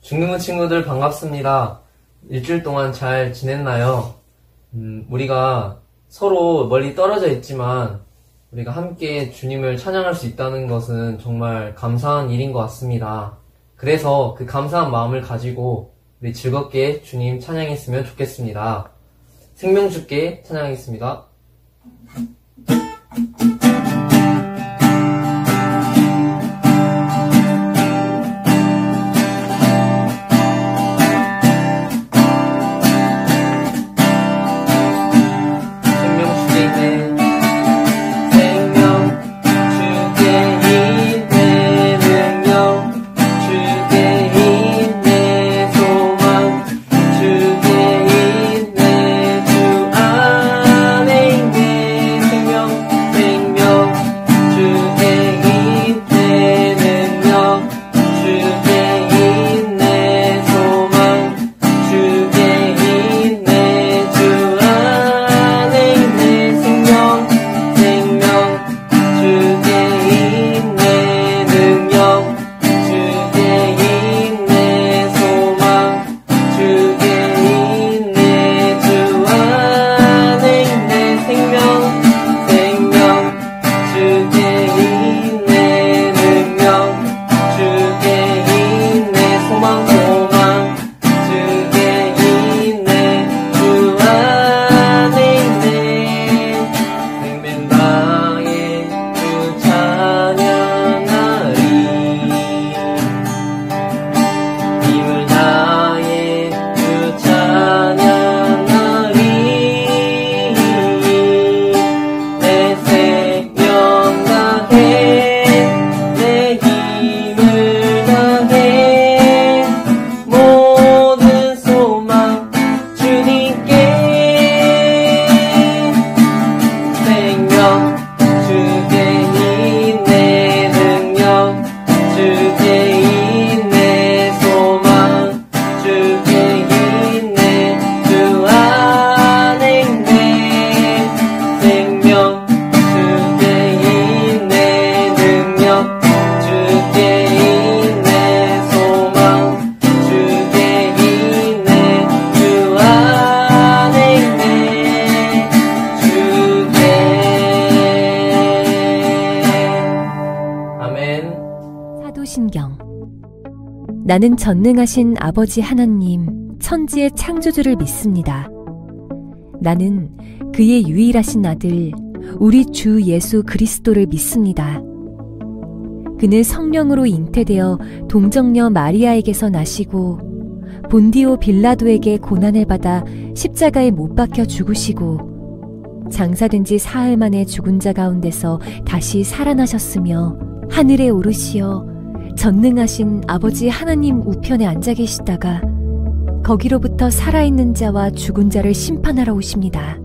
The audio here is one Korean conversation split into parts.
중등부 친구들 반갑습니다. 일주일 동안 잘 지냈나요? 우리가 서로 멀리 떨어져 있지만 우리가 함께 주님을 찬양할 수 있다는 것은 정말 감사한 일인 것 같습니다. 그래서 그 감사한 마음을 가지고 우리 즐겁게 주님 찬양했으면 좋겠습니다. 생명주께 찬양하겠습니다. 사도신경. 나는 전능하신 아버지 하나님, 천지의 창조주를 믿습니다. 나는 그의 유일하신 아들, 우리 주 예수 그리스도를 믿습니다. 그는 성령으로 잉태되어 동정녀 마리아에게서 나시고 본디오 빌라도에게 고난을 받아 십자가에 못 박혀 죽으시고 장사된 지 사흘 만에 죽은 자 가운데서 다시 살아나셨으며 하늘에 오르시어 전능하신 아버지 하나님 우편에 앉아 계시다가 거기로부터 살아있는 자와 죽은 자를 심판하러 오십니다.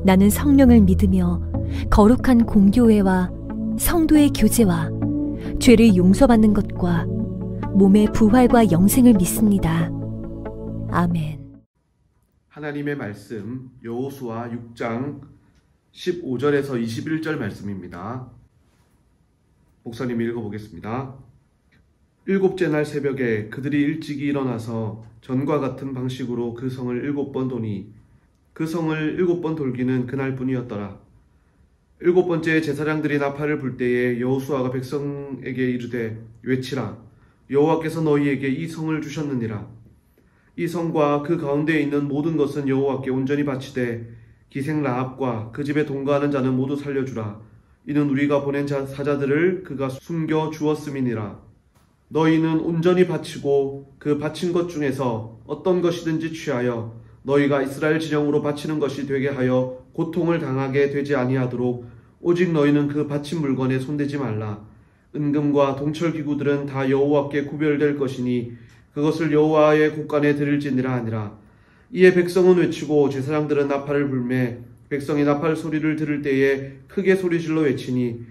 나는 성령을 믿으며 거룩한 공교회와 성도의 교제와 죄를 용서받는 것과 몸의 부활과 영생을 믿습니다. 아멘. 하나님의 말씀 여호수아 6장 15절에서 21절 말씀입니다. 목사님이 읽어보겠습니다. 일곱째 날 새벽에 그들이 일찍이 일어나서 전과 같은 방식으로 그 성을 7번 도니 그 성을 7번 돌기는 그날뿐이었더라. 7번째 제사장들이 나팔을 불 때에 여호수아가 백성에게 이르되 외치라. 여호와께서 너희에게 이 성을 주셨느니라. 이 성과 그 가운데에 있는 모든 것은 여호와께 온전히 바치되 기생 라합과 그 집에 동거하는 자는 모두 살려주라. 이는 우리가 보낸 사자들을 그가 숨겨 주었음이니라. 너희는 온전히 바치고 그 바친 것 중에서 어떤 것이든지 취하여 너희가 이스라엘 진영으로 바치는 것이 되게 하여 고통을 당하게 되지 아니하도록 오직 너희는 그 바친 물건에 손대지 말라. 은금과 동철 기구들은 다 여호와께 구별될 것이니 그것을 여호와의 곳간에 드릴지니라 하니라. 이에 백성은 외치고 제사장들은 나팔을 불매 백성이 나팔 소리를 들을 때에 크게 소리질러 외치니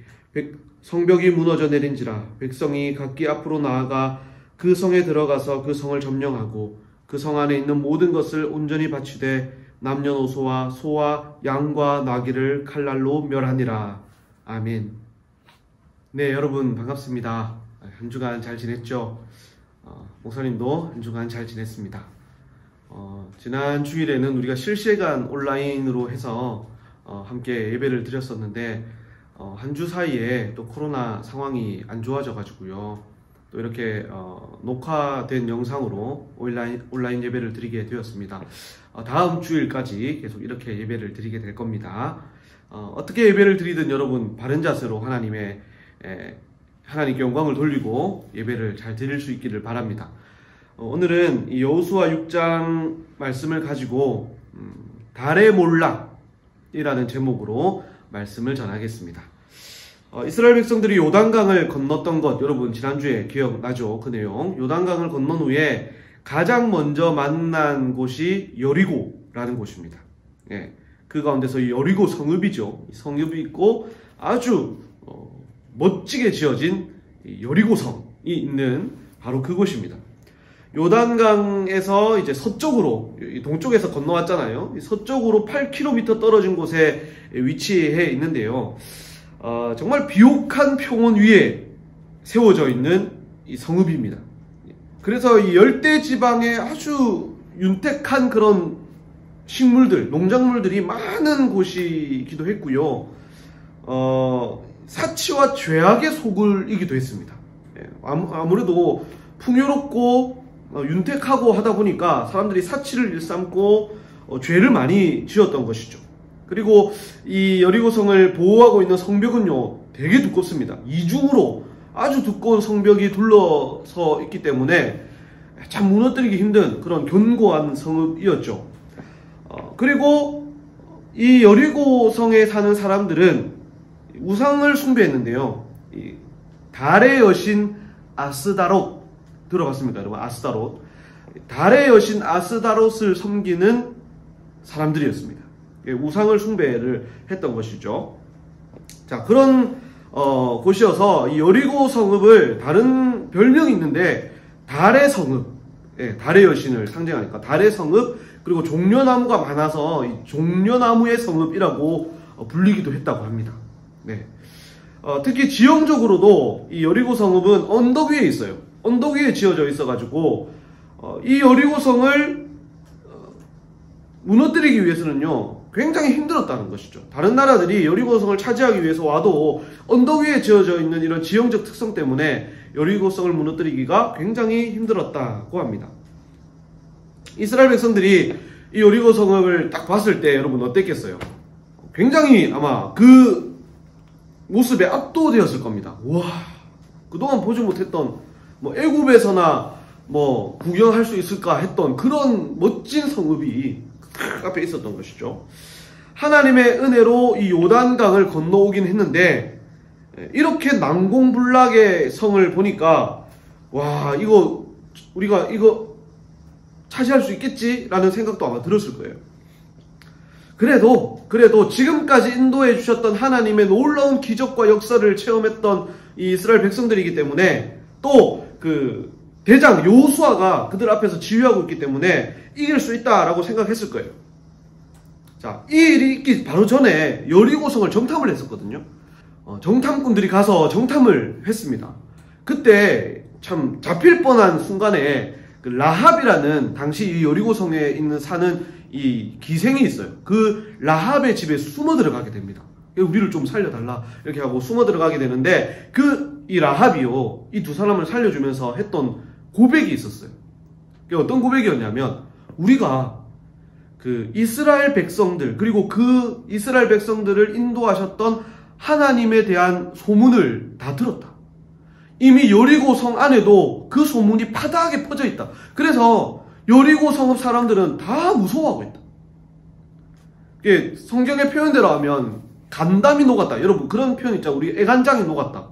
성벽이 무너져 내린지라. 백성이 각기 앞으로 나아가 그 성에 들어가서 그 성을 점령하고 그 성 안에 있는 모든 것을 온전히 바치되 남녀노소와 소와 양과 나귀를 칼날로 멸하니라. 아멘. 네, 여러분 반갑습니다. 한 주간 잘 지냈죠? 목사님도 한 주간 잘 지냈습니다. 지난 주일에는 우리가 실시간 온라인으로 해서 함께 예배를 드렸었는데 한 주 사이에 또 코로나 상황이 안 좋아져 가지고요. 또 이렇게 녹화된 영상으로 온라인 예배를 드리게 되었습니다. 다음 주일까지 계속 이렇게 예배를 드리게 될 겁니다. 어떻게 예배를 드리든 여러분 바른 자세로 하나님께 영광을 돌리고 예배를 잘 드릴 수 있기를 바랍니다. 오늘은 이 여호수아 6장 말씀을 가지고 달의 몰락이라는 제목으로 말씀을 전하겠습니다. 이스라엘 백성들이 요단강을 건넜던 것 여러분 지난주에 기억나죠? 그 내용. 요단강을 건넌 후에 가장 먼저 만난 곳이 여리고라는 곳입니다. 예, 그 가운데서 이 여리고 성읍이죠. 성읍이 있고 아주 멋지게 지어진 여리고성이 있는 바로 그곳입니다. 요단강에서 이제 서쪽으로, 동쪽에서 건너왔잖아요. 서쪽으로 8km 떨어진 곳에 위치해 있는데요. 정말 비옥한 평원 위에 세워져 있는 이 성읍입니다. 그래서 이 열대 지방에 아주 윤택한 그런 식물들, 농작물들이 많은 곳이기도 했고요. 사치와 죄악의 소굴이기도 했습니다. 아무래도 풍요롭고 윤택하고 하다 보니까 사람들이 사치를 일삼고 죄를 많이 지었던 것이죠. 그리고 이 여리고성을 보호하고 있는 성벽은요 되게 두껍습니다. 이중으로 아주 두꺼운 성벽이 둘러서 있기 때문에 참 무너뜨리기 힘든 그런 견고한 성읍이었죠. 그리고 이 여리고성에 사는 사람들은 우상을 숭배했는데요. 이 달의 여신 아스다롯 들어봤습니까, 여러분? 아스다롯. 달의 여신 아스다롯을 섬기는 사람들이었습니다. 우상을 숭배를 했던 것이죠. 자, 그런 곳이어서 이 여리고 성읍을 다른 별명이 있는데 달의 성읍, 달의 여신을 상징하니까 달의 성읍, 그리고 종려나무가 많아서 이 종려나무의 성읍이라고 불리기도 했다고 합니다. 네. 특히 지형적으로도 이 여리고 성읍은 언덕 위에 있어요. 언덕 위에 지어져 있어가지고 이 여리고 성을 무너뜨리기 위해서는요 굉장히 힘들었다는 것이죠. 다른 나라들이 여리고성을 차지하기 위해서 와도 언덕 위에 지어져 있는 이런 지형적 특성 때문에 여리고성을 무너뜨리기가 굉장히 힘들었다고 합니다. 이스라엘 백성들이 이 여리고성을 딱 봤을 때 여러분 어땠겠어요? 굉장히 아마 그 모습에 압도되었을 겁니다. 와, 그동안 보지 못했던 애굽에서나 구경할 수 있을까 했던 그런 멋진 성읍이 그 앞에 있었던 것이죠. 하나님의 은혜로 이 요단강을 건너오긴 했는데 이렇게 난공불락의 성을 보니까 와, 우리가 이거 차지할 수 있겠지라는 생각도 아마 들었을 거예요. 그래도 지금까지 인도해 주셨던 하나님의 놀라운 기적과 역사를 체험했던 이 이스라엘 백성들이기 때문에 또 그 대장 여호수아가 그들 앞에서 지휘하고 있기 때문에 이길 수 있다라고 생각했을 거예요. 자, 이 일이 있기 바로 전에 여리고성을 정탐을 했었거든요. 정탐꾼들이 가서 정탐을 했습니다. 그때 참 잡힐 뻔한 순간에 그 라합이라는 당시 이 여리고성에 사는 이 기생이 있어요. 그 라합의 집에 숨어 들어가게 됩니다. 우리를 좀 살려달라 이렇게 하고 숨어 들어가게 되는데 이 라합이요 이 두 사람을 살려주면서 했던 고백이 있었어요. 어떤 고백이었냐면 우리가 그 이스라엘 백성들 그리고 그 이스라엘 백성들을 인도하셨던 하나님에 대한 소문을 다 들었다. 이미 여리고 성 안에도 그 소문이 파다하게 퍼져 있다. 그래서 여리고 성읍 사람들은 다 무서워하고 있다. 이게 성경의 표현대로 하면 간담이 녹았다. 여러분 그런 표현 있잖아요. 우리 애간장이 녹았다.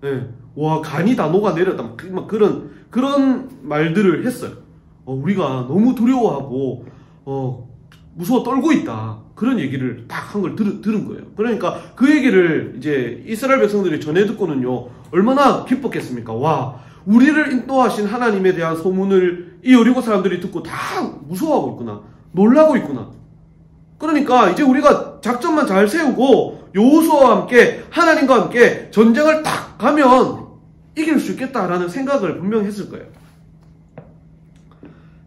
네. 와, 간이 다 녹아내렸다. 막 그런 말들을 했어요. 우리가 너무 두려워하고 무서워 떨고 있다. 그런 얘기를 딱 한 걸 들은 거예요. 그러니까 그 얘기를 이제 이스라엘 백성들이 전해 듣고는요 얼마나 기뻤겠습니까? 와, 우리를 인도하신 하나님에 대한 소문을 이 여리고 사람들이 듣고 다 무서워하고 있구나, 놀라고 있구나. 그러니까 이제 우리가 작전만 잘 세우고 여호수아와 함께 하나님과 함께 전쟁을 딱 가면 이길 수 있겠다라는 생각을 분명히 했을 거예요.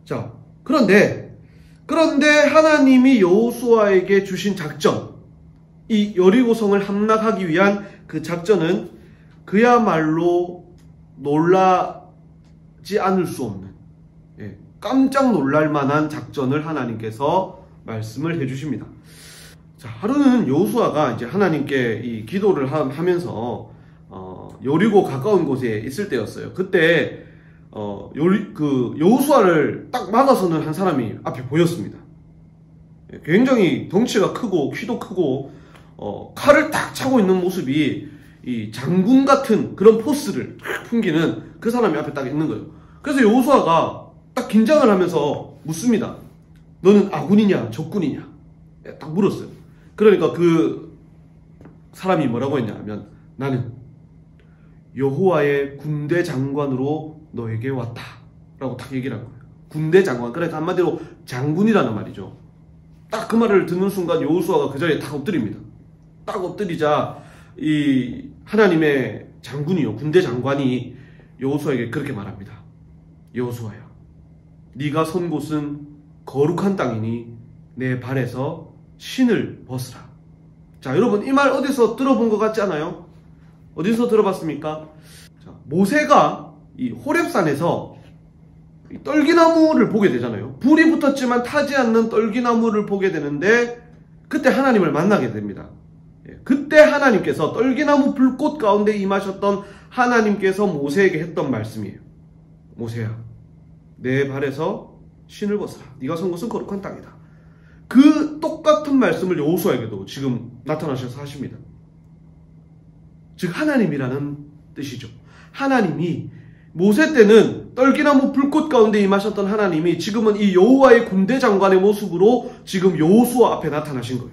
자, 그런데 하나님이 여호수아에게 주신 작전, 이 여리고성을 함락하기 위한 그 작전은 그야말로 놀라지 않을 수 없는, 깜짝 놀랄 만한 작전을 하나님께서 말씀을 해주십니다. 자, 하루는 여호수아가 이제 하나님께 이 기도를 하면서 여리고 가까운 곳에 있을 때였어요. 그때 여호수아를 딱 막아서는 한 사람이 앞에 보였습니다. 굉장히 덩치가 크고 키도 크고 칼을 딱 차고 있는 모습이 이 장군 같은 그런 포스를 풍기는 그 사람이 앞에 딱 있는 거예요. 그래서 여호수아가 딱 긴장을 하면서 묻습니다. 너는 아군이냐 적군이냐? 딱 물었어요. 그러니까 그 사람이 뭐라고 했냐면, 나는 여호와의 군대 장관으로 너에게 왔다 라고 딱 얘기를 한 거예요. 군대 장관, 그러니까 한마디로 장군이라는 말이죠. 딱 그 말을 듣는 순간 여호수아가 그 자리에 딱 엎드립니다. 딱 엎드리자 이 하나님의 장군이요, 군대 장관이 여호수아에게 그렇게 말합니다. 여호수아야, 네가 선 곳은 거룩한 땅이니 내 발에서 신을 벗으라. 자, 여러분, 이 말 어디서 들어본 것 같지 않아요? 어디서 들어봤습니까? 자, 모세가 이 호렙산에서 이 떨기나무를 보게 되잖아요. 불이 붙었지만 타지 않는 떨기나무를 보게 되는데, 그때 하나님을 만나게 됩니다. 그때 하나님께서, 떨기나무 불꽃 가운데 임하셨던 하나님께서 모세에게 했던 말씀이에요. 모세야, 내 발에서 신을 벗어라. 네가 선 곳은 거룩한 땅이다. 그 똑같은 말씀을 여호수아에게도 지금 나타나셔서 하십니다. 즉 하나님이라는 뜻이죠. 하나님이 모세 때는 떨기나무 불꽃 가운데 임하셨던 하나님이 지금은 이 여호와의 군대 장관의 모습으로 지금 여호수아 앞에 나타나신 거예요.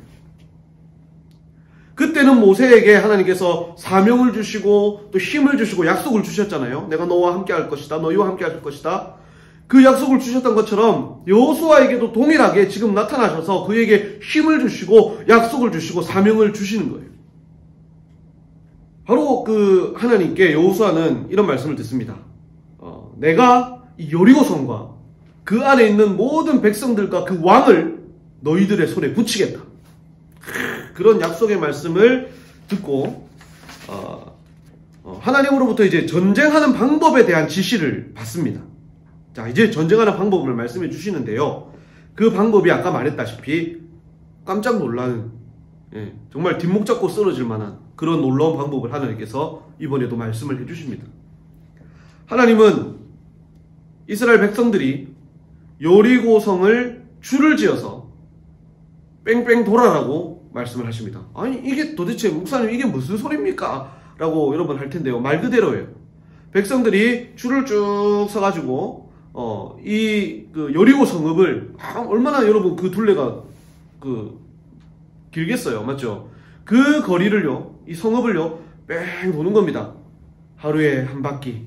그때는 모세에게 하나님께서 사명을 주시고 또 힘을 주시고 약속을 주셨잖아요. 내가 너와 함께 할 것이다. 너희와 함께 할 것이다. 그 약속을 주셨던 것처럼 여호수아에게도 동일하게 지금 나타나셔서 그에게 힘을 주시고 약속을 주시고 사명을 주시는 거예요. 바로 그 하나님께 여호수아는 이런 말씀을 듣습니다. 내가 이 여리고성과 그 안에 있는 모든 백성들과 그 왕을 너희들의 손에 붙이겠다. 그런 약속의 말씀을 듣고 하나님으로부터 이제 전쟁하는 방법에 대한 지시를 받습니다. 자, 이제 전쟁하는 방법을 말씀해 주시는데요. 그 방법이 아까 말했다시피 깜짝 놀라는, 정말 뒷목 잡고 쓰러질 만한 그런 놀라운 방법을 하나님께서 이번에도 말씀을 해 주십니다. 하나님은 이스라엘 백성들이 여리고성을 줄을 지어서 뺑뺑 돌아라고 말씀을 하십니다. 아니, 이게 도대체 목사님 이게 무슨 소리입니까? 라고 여러분 할 텐데요. 말 그대로예요. 백성들이 줄을 쭉 서가지고 그 여리고 성읍을 얼마나 여러분 그 둘레가 길겠어요, 맞죠? 그 거리를요, 이 성읍을요, 뺑 도는 겁니다. 하루에 한 바퀴,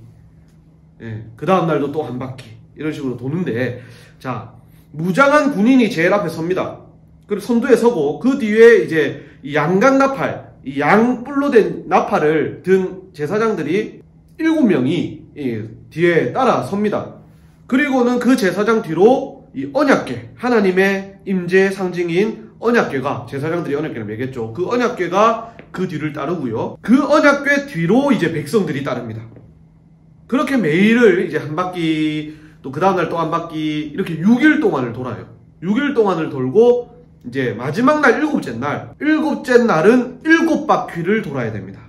그 다음 날도 또 한 바퀴, 이런 식으로 도는데, 자, 무장한 군인이 제일 앞에 섭니다. 그리고 선두에 서고 그 뒤에 이제 이 양각 나팔, 이 양뿔로 된 나팔을 든 제사장들이 7명이 뒤에 따라 섭니다. 그리고는 그 제사장 뒤로 이 언약궤, 하나님의 임재의 상징인 언약궤가, 제사장들이 언약궤를 매겠죠. 그 언약궤가 그 뒤를 따르고요. 그 언약궤 뒤로 이제 백성들이 따릅니다. 그렇게 매일을 이제 한 바퀴, 또 그 다음날 또 한 바퀴, 이렇게 6일 동안을 돌아요. 6일 동안을 돌고 이제 마지막 날, 일곱째 날은 7바퀴를 돌아야 됩니다.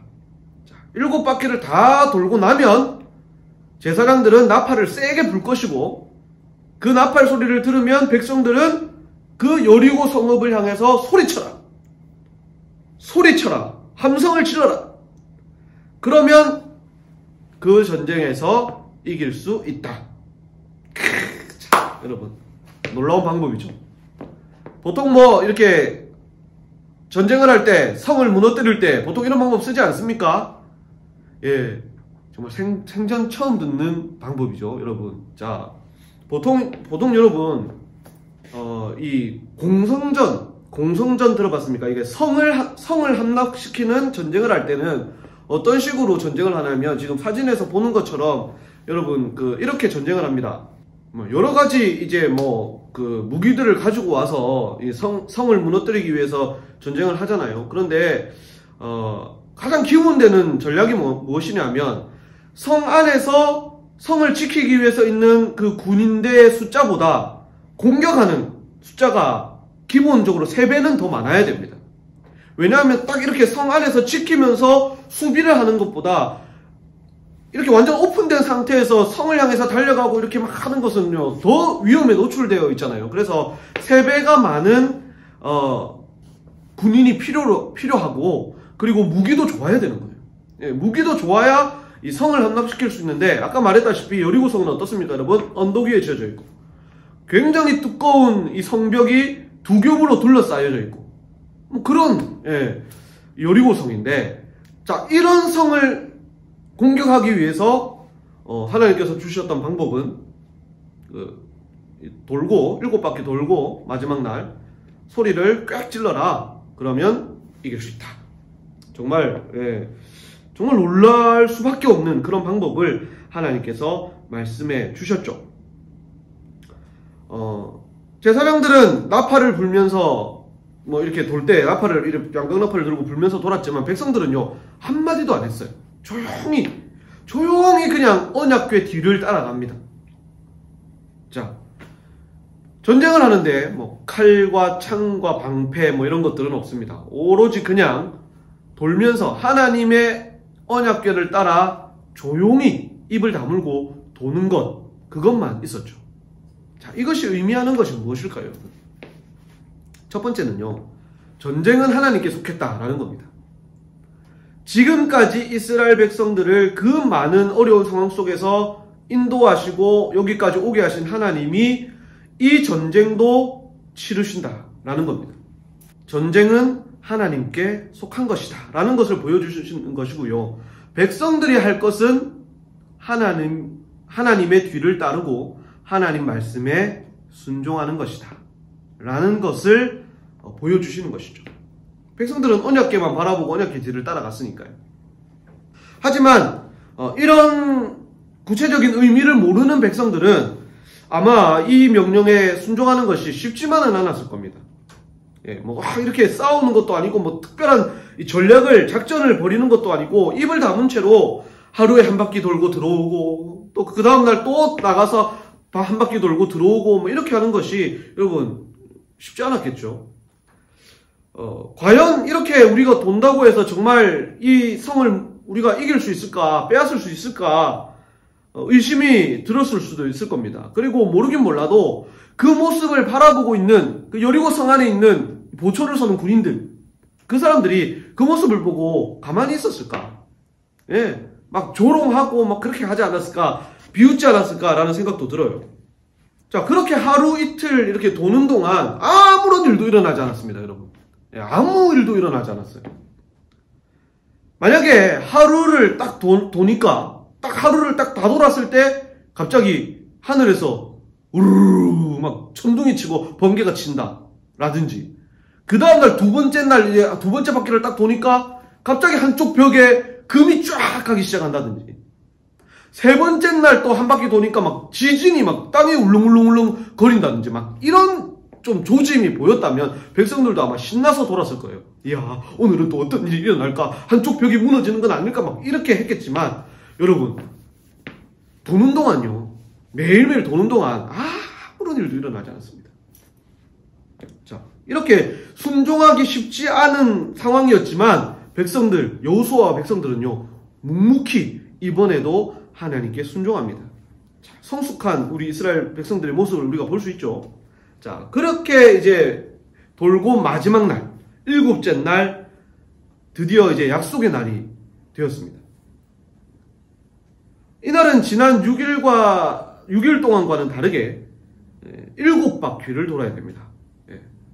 자, 7바퀴를 다 돌고 나면 제사장들은 나팔을 세게 불 것이고, 그 나팔 소리를 들으면 백성들은 그 여리고 성읍을 향해서 소리쳐라, 함성을 치러라. 그러면 그 전쟁에서 이길 수 있다. 자, 여러분, 놀라운 방법이죠. 보통 뭐 이렇게 전쟁을 할 때, 성을 무너뜨릴 때 보통 이런 방법 쓰지 않습니까? 예, 정말 생전 처음 듣는 방법이죠, 여러분. 자, 보통 여러분 이 공성전 들어봤습니까? 이게 성을 함락시키는 전쟁을 할 때는 어떤 식으로 전쟁을 하냐면, 지금 사진에서 보는 것처럼 여러분 이렇게 전쟁을 합니다. 여러 가지 이제 그 무기들을 가지고 와서 이 성을 무너뜨리기 위해서 전쟁을 하잖아요. 그런데 가장 기운되는 전략이 무엇이냐면 성 안에서 성을 지키기 위해서 있는 그 군인대의 숫자보다 공격하는 숫자가 기본적으로 3배는 더 많아야 됩니다. 왜냐하면 딱 이렇게 성 안에서 지키면서 수비를 하는 것보다 이렇게 완전 오픈된 상태에서 성을 향해서 달려가고 이렇게 막 하는 것은요, 더 위험에 노출되어 있잖아요. 그래서 3배가 많은 군인이 필요하고, 그리고 무기도 좋아야 되는 거예요. 예, 무기도 좋아야 이 성을 함락시킬 수 있는데, 아까 말했다시피 여리고성은 어떻습니까, 여러분? 언덕 위에 지어져 있고 굉장히 두꺼운 이 성벽이 2겹으로 둘러싸여져 있고, 그런 여리고성인데, 자, 이런 성을 공격하기 위해서 하나님께서 주셨던 방법은 돌고 7바퀴 돌고 마지막 날 소리를 꽥 질러라. 그러면 이길 수 있다. 정말 정말 놀랄 수밖에 없는 그런 방법을 하나님께서 말씀해 주셨죠. 제사장들은 나팔을 불면서 이렇게 돌 때 이렇게 양각나팔을 들고 불면서 돌았지만 백성들은요 한마디도 안 했어요. 조용히 그냥 언약궤 뒤를 따라갑니다. 자, 전쟁을 하는데 칼과 창과 방패 이런 것들은 없습니다. 오로지 그냥 돌면서 하나님의 언약궤를 따라 조용히 입을 다물고 도는 그것만 있었죠. 자, 이것이 의미하는 것이 무엇일까요? 첫 번째는요, 전쟁은 하나님께 속했다라는 겁니다. 지금까지 이스라엘 백성들을 그 많은 어려운 상황 속에서 인도하시고 여기까지 오게 하신 하나님이 이 전쟁도 치르신다라는 겁니다. 전쟁은 하나님께 속한 것이다 라는 것을 보여주시는 것이고요. 백성들이 할 것은 하나님의 뒤를 따르고 하나님 말씀에 순종하는 것이다 라는 것을 보여주시는 것이죠. 백성들은 언약궤만 바라보고 언약궤 뒤를 따라갔으니까요. 하지만 이런 구체적인 의미를 모르는 백성들은 아마 이 명령에 순종하는 것이 쉽지만은 않았을 겁니다. 이렇게 싸우는 것도 아니고 특별한 전략을 작전을 벌이는 것도 아니고 입을 다문 채로 하루에 한 바퀴 돌고 들어오고 또 그 다음날 또 나가서 한 바퀴 돌고 들어오고 이렇게 하는 것이 여러분 쉽지 않았겠죠. 과연 이렇게 우리가 돈다고 해서 정말 이 성을 우리가 이길 수 있을까, 빼앗을 수 있을까 의심이 들었을 수도 있을 겁니다. 그리고 모르긴 몰라도 그 모습을 바라보고 있는 그 여리고 성 안에 있는 보초를 서는 군인들, 그 사람들이 그 모습을 보고 가만히 있었을까? 막 조롱하고 그렇게 하지 않았을까, 비웃지 않았을까라는 생각도 들어요. 자, 그렇게 하루 이틀 이렇게 도는 동안 아무런 일도 일어나지 않았습니다, 여러분. 아무 일도 일어나지 않았어요. 만약에 하루를 딱 도니까, 딱 하루를 딱 다 돌았을 때 갑자기 하늘에서 우르르 막 천둥이 치고 번개가 친다 라든지, 그 다음날 두 번째 바퀴를 딱 도니까 갑자기 한쪽 벽에 금이 쫙 가기 시작한다든지, 세 번째 날 또 한 바퀴 도니까 지진이 땅이 울렁울렁 거린다든지 이런 좀 조짐이 보였다면 백성들도 아마 신나서 돌았을 거예요. 이야, 오늘은 또 어떤 일이 일어날까? 한쪽 벽이 무너지는 건 아닐까? 이렇게 했겠지만, 여러분, 도는 동안요, 매일매일 도는 동안 아무런 일도 일어나지 않았습니다. 자, 이렇게 순종하기 쉽지 않은 상황이었지만 여호수아와 백성들은요 묵묵히 이번에도 하나님께 순종합니다. 자, 성숙한 우리 이스라엘 백성들의 모습을 우리가 볼 수 있죠. 자, 그렇게 이제 돌고 마지막 날, 7째 날, 드디어 이제 약속의 날이 되었습니다. 이날은 지난 6일 동안과는 다르게 7바퀴를 돌아야 됩니다.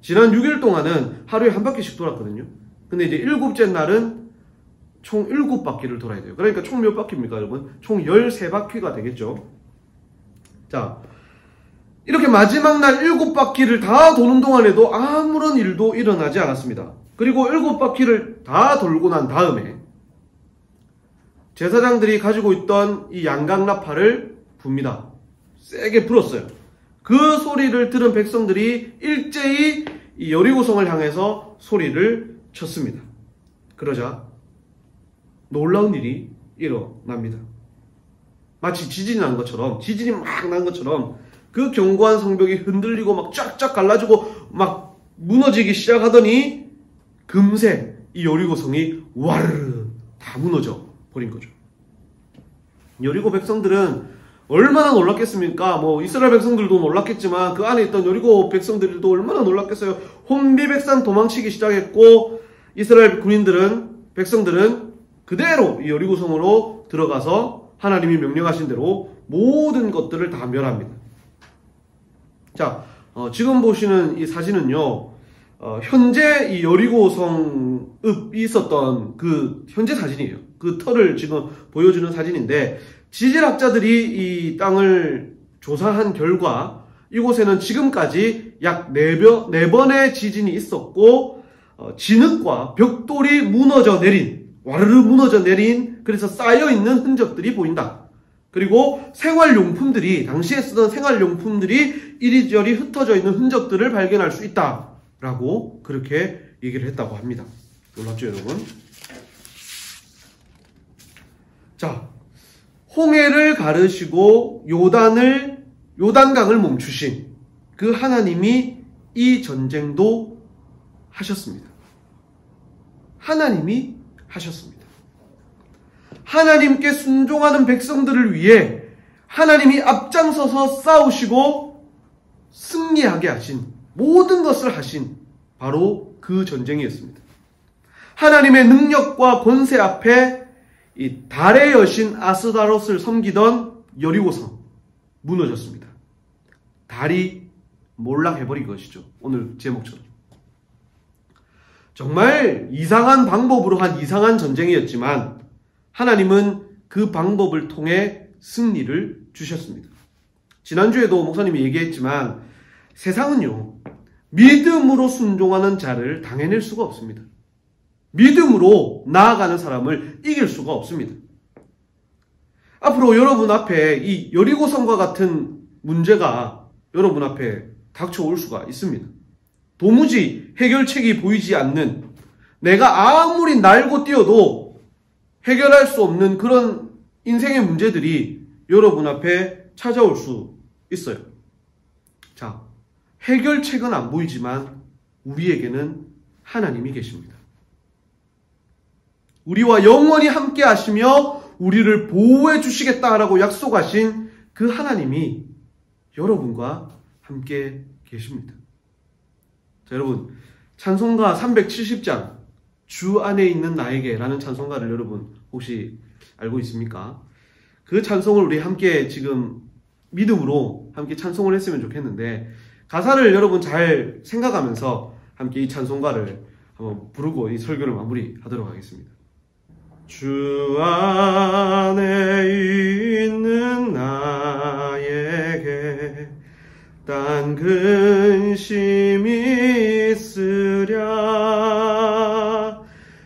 지난 6일 동안은 하루에 한 바퀴씩 돌았거든요. 근데 이제 7째 날은 총 7바퀴를 돌아야 돼요. 그러니까 총 몇 바퀴입니까, 여러분? 총 13바퀴가 되겠죠. 자, 이렇게 마지막 날 7바퀴를 다 도는 동안에도 아무런 일도 일어나지 않았습니다. 그리고 7바퀴를 다 돌고 난 다음에 제사장들이 가지고 있던 이 양각나팔을 붑니다. 세게 불었어요. 그 소리를 들은 백성들이 일제히 이 여리고성을 향해서 소리를 쳤습니다. 그러자 놀라운 일이 일어납니다. 마치 지진이 난 것처럼, 지진이 막 난 것처럼 그 견고한 성벽이 흔들리고 막 쫙쫙 갈라지고 막 무너지기 시작하더니 금세 이 여리고성이 와르르 다 무너져 버린 거죠. 여리고 백성들은 얼마나 놀랐겠습니까? 뭐 이스라엘 백성들도 놀랐겠지만 그 안에 있던 여리고 백성들도 얼마나 놀랐겠어요. 혼비백산 도망치기 시작했고 이스라엘 백성들은 그대로 이 여리고성으로 들어가서 하나님이 명령하신 대로 모든 것들을 다 멸합니다. 자, 지금 보시는 이 사진은요, 현재 이 여리고성이 있었던 그 현재 사진이에요. 그 터를 지금 보여주는 사진인데, 지질학자들이 이 땅을 조사한 결과 이곳에는 지금까지 약 4번의 지진이 있었고, 진흙과 벽돌이 무너져 내린, 와르르 무너져 내린, 그래서 쌓여있는 흔적들이 보인다. 그리고 당시에 쓰던 생활용품들이 이리저리 흩어져 있는 흔적들을 발견할 수 있다라고 그렇게 얘기를 했다고 합니다. 놀랍죠, 여러분? 자, 홍해를 가르시고 요단강을 멈추신 그 하나님이 이 전쟁도 하셨습니다. 하나님이 하셨습니다. 하나님께 순종하는 백성들을 위해 하나님이 앞장서서 싸우시고 승리하게 하신, 모든 것을 하신 바로 그 전쟁이었습니다. 하나님의 능력과 권세 앞에 이 달의 여신 아스다롯을 섬기던 여리고성 무너졌습니다. 달이 몰락해버린 것이죠. 오늘 제목처럼. 정말 이상한 방법으로 한 이상한 전쟁이었지만 하나님은 그 방법을 통해 승리를 주셨습니다. 지난주에도 목사님이 얘기했지만 세상은요, 믿음으로 순종하는 자를 당해낼 수가 없습니다. 믿음으로 나아가는 사람을 이길 수가 없습니다. 앞으로 여러분 앞에 이 여리고성과 같은 문제가 여러분 앞에 닥쳐올 수가 있습니다. 도무지 해결책이 보이지 않는, 내가 아무리 날고 뛰어도 해결할 수 없는 그런 인생의 문제들이 여러분 앞에 찾아올 수 있어요. 자, 해결책은 안 보이지만 우리에게는 하나님이 계십니다. 우리와 영원히 함께 하시며 우리를 보호해 주시겠다라고 약속하신 그 하나님이 여러분과 함께 계십니다. 자, 여러분, 찬송가 370장 주 안에 있는 나에게 라는 찬송가를 여러분 혹시 알고 있습니까? 그 찬송을 우리 함께 지금 믿음으로 함께 찬송을 했으면 좋겠는데, 가사를 여러분 잘 생각하면서 함께 이 찬송가를 한번 부르고 이 설교를 마무리하도록 하겠습니다. 주 안에 있는 나에게 딴 근심이 있으랴,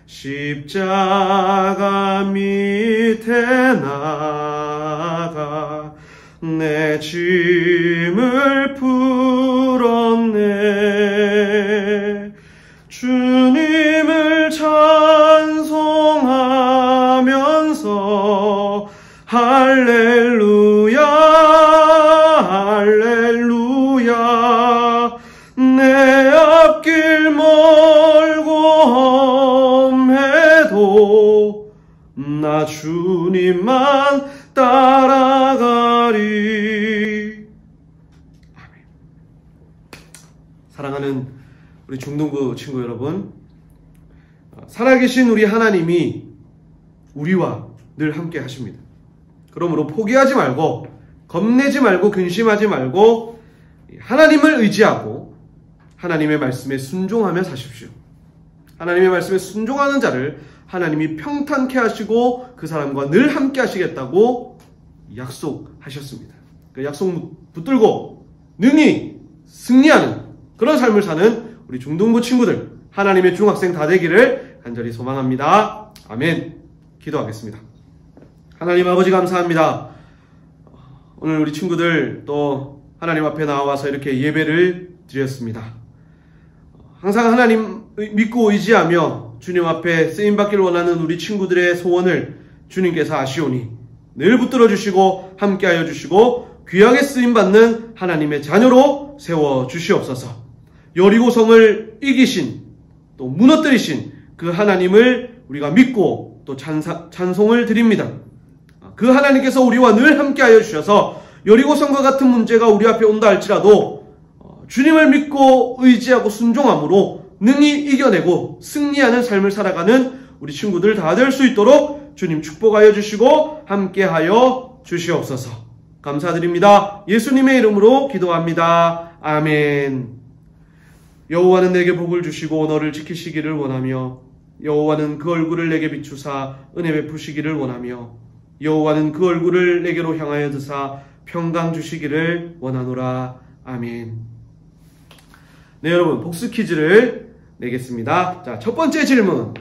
십자가 밑에 나가 내 짐을 풀었네. 주님을 찬송하면서 할렐루야 할렐루야, 내 앞길 멀고 험해도 나 주님만 따라가리. 아멘. 사랑하는 우리 중동부 친구 여러분, 살아계신 우리 하나님이 우리와 늘 함께 하십니다. 그러므로 포기하지 말고, 겁내지 말고, 근심하지 말고 하나님을 의지하고 하나님의 말씀에 순종하며 사십시오. 하나님의 말씀에 순종하는 자를 하나님이 평탄케 하시고 그 사람과 늘 함께 하시겠다고 약속하셨습니다. 그 약속 붙들고 능히 승리하는 그런 삶을 사는 우리 중동부 친구들, 하나님의 중학생 다 되기를 간절히 소망합니다. 아멘. 기도하겠습니다. 하나님 아버지 감사합니다. 오늘 우리 친구들 또 하나님 앞에 나와서 이렇게 예배를 드렸습니다. 항상 하나님 믿고 의지하며 주님 앞에 쓰임받기를 원하는 우리 친구들의 소원을 주님께서 아시오니 늘 붙들어 주시고 함께하여 주시고 귀하게 쓰임받는 하나님의 자녀로 세워 주시옵소서. 여리고성을 이기신 또 무너뜨리신 그 하나님을 우리가 믿고 또 찬송을 드립니다. 그 하나님께서 우리와 늘 함께하여 주셔서 여리고성과 같은 문제가 우리 앞에 온다 할지라도 주님을 믿고 의지하고 순종함으로 능히 이겨내고 승리하는 삶을 살아가는 우리 친구들 다 될 수 있도록 주님 축복하여 주시고 함께하여 주시옵소서. 감사드립니다. 예수님의 이름으로 기도합니다. 아멘. 여호와는 내게 복을 주시고 너를 지키시기를 원하며 여호와는 그 얼굴을 내게 비추사 은혜 베푸시기를 원하며 여호와는 그 얼굴을 내게로 향하여 드사 평강 주시기를 원하노라. 아멘. 네, 여러분 복수 퀴즈를 내겠습니다. 자, 첫 번째 질문.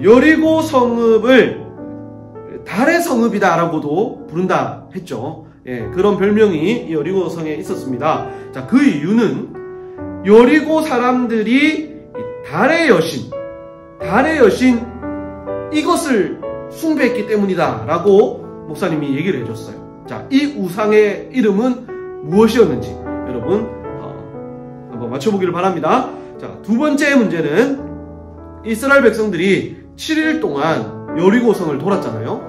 여리고 성읍을 달의 성읍이다라고도 부른다 했죠. 예, 그런 별명이 여리고 성에 있었습니다. 자, 그 이유는 여리고 사람들이 달의 여신 이것을 숭배했기 때문이다 라고 목사님이 얘기를 해줬어요. 자, 이 우상의 이름은 무엇이었는지 여러분 한번 맞춰보기를 바랍니다. 자, 두 번째 문제는 이스라엘 백성들이 7일 동안 여리고성을 돌았잖아요.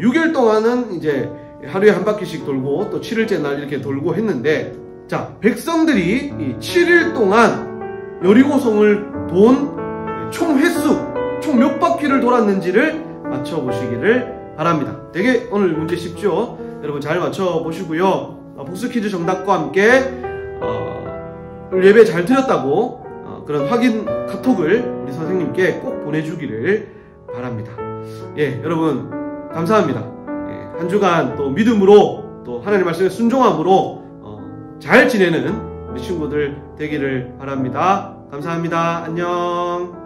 6일 동안은 이제 하루에 한 바퀴씩 돌고 또 7일째 날 이렇게 돌고 했는데, 자, 백성들이 이 7일 동안 여리고성을 돈 총 횟수, 총 몇 바퀴를 돌았는지를 맞춰보시기를 바랍니다. 되게 오늘 문제 쉽죠? 여러분 잘 맞춰보시고요. 복수 퀴즈 정답과 함께 예배 잘 드렸다고 그런 확인 카톡을 우리 선생님께 꼭 보내주기를 바랍니다. 예, 여러분 감사합니다. 예, 한 주간 또 믿음으로 또 하나님 말씀에 순종함으로 잘 지내는 우리 친구들 되기를 바랍니다. 감사합니다. 안녕.